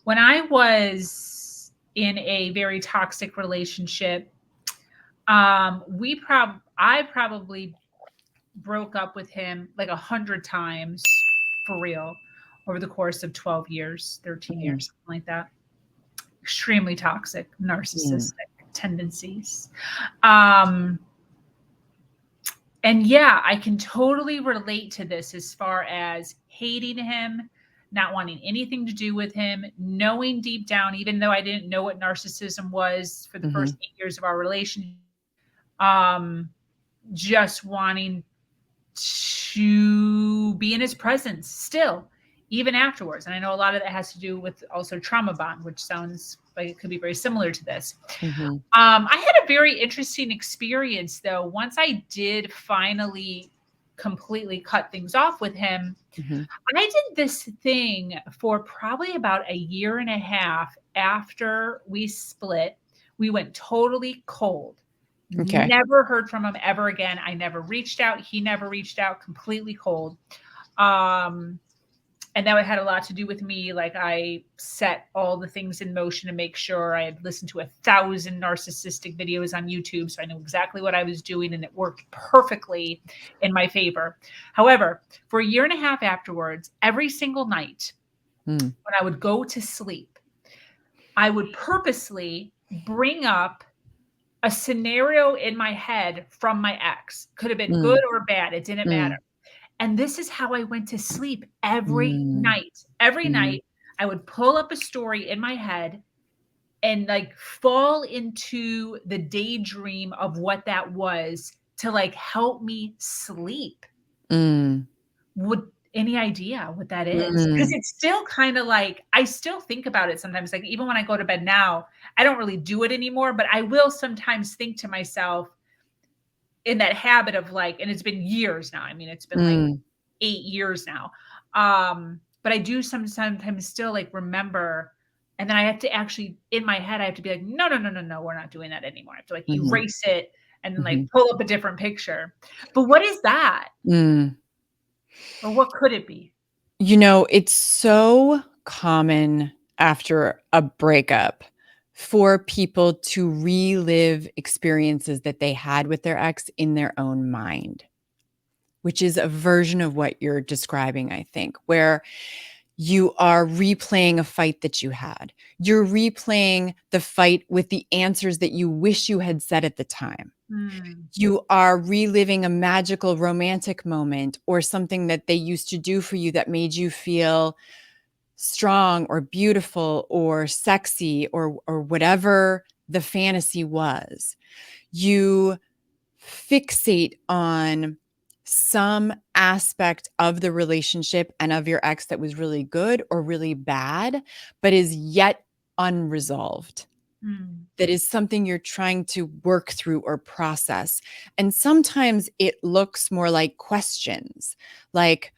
When I was in a very toxic relationship, I probably broke up with him like 100 times for real over the course of 12 years, 13 Mm, years, something like that. Extremely toxic, mm, narcissistic tendencies. Um, and yeah, I can totally relate to this as far as hating him, not wanting anything to do with him, knowing deep down, even though I didn't know what narcissism was for the first mhm, 8 years of our relationship, um, just wanting to be in his presence still, even afterwards. And I know a lot of that has to do with also trauma bond, which sounds like it could be very similar to this. mhm, I had a very interesting experience though. Once I did finally completely cut things off with him, mhm. I did this thing for probably about a year and a half after we split. We went totally cold. Okay. Never heard from him ever again. I never reached out. He never reached out, completely cold. Um, and that had a lot to do with me. Like I set all the things in motion to make sure I had listened to 1,000 narcissistic videos on YouTube. So I knew exactly what I was doing and it worked perfectly in my favor. However, for a year and a half afterwards, every single night Mm, when I would go to sleep, I would purposely bring up a scenario in my head from my ex. Could have been good mm, or bad. It didn't matter. mm, And this is how I went to sleep every mm, night. Every mm, night, I would pull up a story in my head and like fall into the daydream of what that was to like help me sleep. mm, Would any idea what that is? Because mm, it's still kind of like I still think about it sometimes. Like even when I go to bed now, I don't really do it anymore, but I will sometimes think to myself in that habit of like, and it's been years now. I mean, it's been like mm, 8 years now. But I do sometimes still like remember, and then I have to actually in my head, I have to be like, no, no, no, no, no, we're not doing that anymore. I have to like mhm, erase it and then like mhm, pull up a different picture. But what is that? mm. Or what could it be? It's so common after a breakup for people to relive experiences that they had with their ex in their own mind, which is a version of what you're describing, I think, where you are replaying a fight that you had. You're replaying the fight with the answers that you wish you had said at the time. Hmm. You are reliving a magical romantic moment or something that they used to do for you that made you feel strong or beautiful or sexy or whatever the fantasy was. You fixate on some aspect of the relationship and of your ex that was really good or really bad, but is yet unresolved. Hmm. That is something you're trying to work through or process. And sometimes it looks more like questions, like,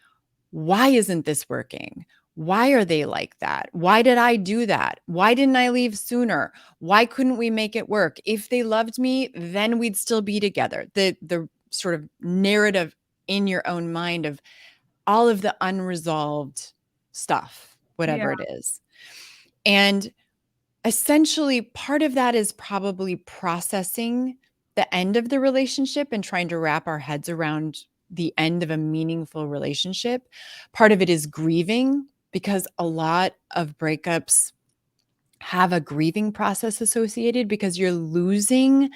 why isn't this working? Why are they like that? Why did I do that? Why didn't I leave sooner? Why couldn't we make it work? If they loved me, then we'd still be together. The sort of narrative in your own mind of all of the unresolved stuff, Yeah. whatever it is. And essentially, part of that is probably processing the end of the relationship and trying to wrap our heads around the end of a meaningful relationship. Part of it is grieving because a lot of breakups have a grieving process associated because you're losing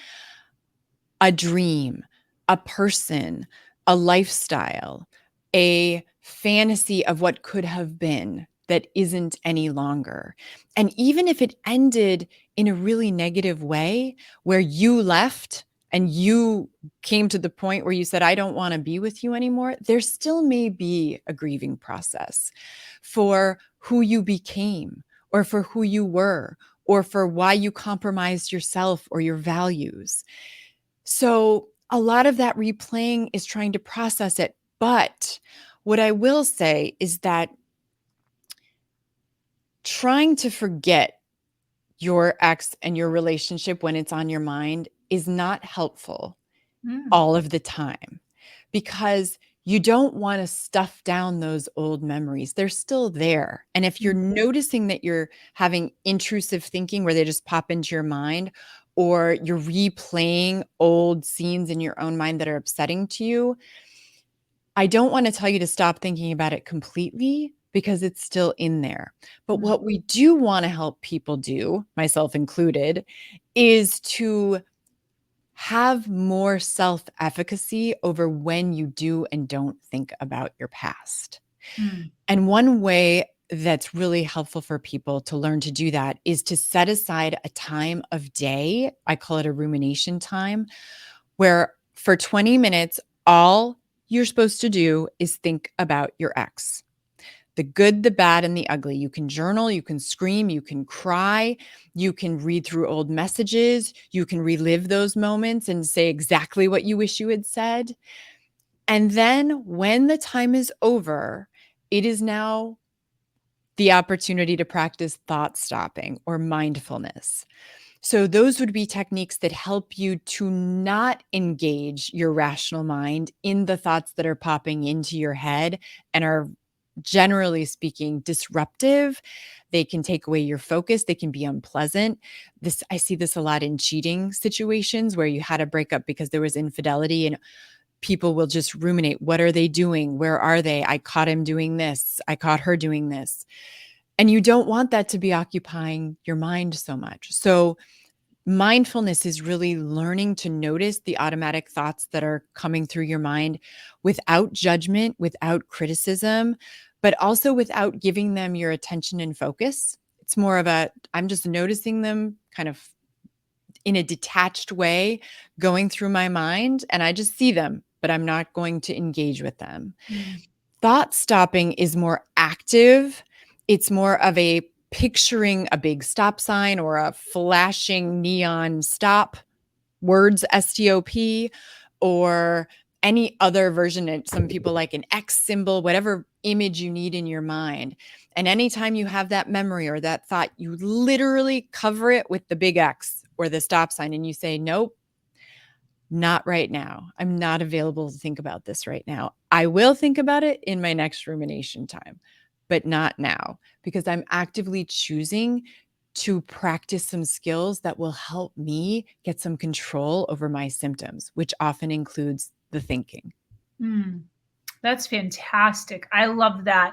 a dream, a person, a lifestyle, a fantasy of what could have been that isn't any longer. And even if it ended in a really negative way where you left and you came to the point where you said, I don't want to be with you anymore, there still may be a grieving process for who you became or for who you were or for why you compromised yourself or your values. So a lot of that replaying is trying to process it. But what I will say is that trying to forget your ex and your relationship when it's on your mind is not helpful Hmm. all of the time because you don't want to stuff down those old memories. They're still there. And if you're noticing that you're having intrusive thinking where they just pop into your mind, or you're replaying old scenes in your own mind that are upsetting to you, I don't want to tell you to stop thinking about it completely because it's still in there. But what we do want to help people do, myself included, is to have more self-efficacy over when you do and don't think about your past. And one way that's really helpful for people to learn to do that is to set aside a time of day. I call it a rumination time, where for 20 minutes, all you're supposed to do is think about your ex. The good, the bad, and the ugly. You can journal, you can scream, you can cry, you can read through old messages, you can relive those moments and say exactly what you wish you had said. And then when the time is over, it is now the opportunity to practice thought stopping or mindfulness. So those would be techniques that help you to not engage your rational mind in the thoughts that are popping into your head and are, generally speaking, disruptive. They can take away your focus. They can be unpleasant. I see this a lot in cheating situations where you had a breakup because there was infidelity, and people will just ruminate. What are they doing? Where are they? I caught him doing this. I caught her doing this. And you don't want that to be occupying your mind so much. So mindfulness is really learning to notice the automatic thoughts that are coming through your mind without judgment, without criticism, but also without giving them your attention and focus. It's more of I'm just noticing them kind of in a detached way going through my mind, and I just see them, but I'm not going to engage with them. Thought stopping is more active. It's more of a picturing a big stop sign or a flashing neon stop words, STOP, or any other version. Some people like an X symbol, whatever image you need in your mind. And anytime you have that memory or that thought, you literally cover it with the big X or the stop sign and you say, nope, not right now. I'm not available to think about this right now. I will think about it in my next rumination time, but not now, because I'm actively choosing to practice some skills that will help me get some control over my symptoms, which often includes the thinking. That's fantastic. I love that.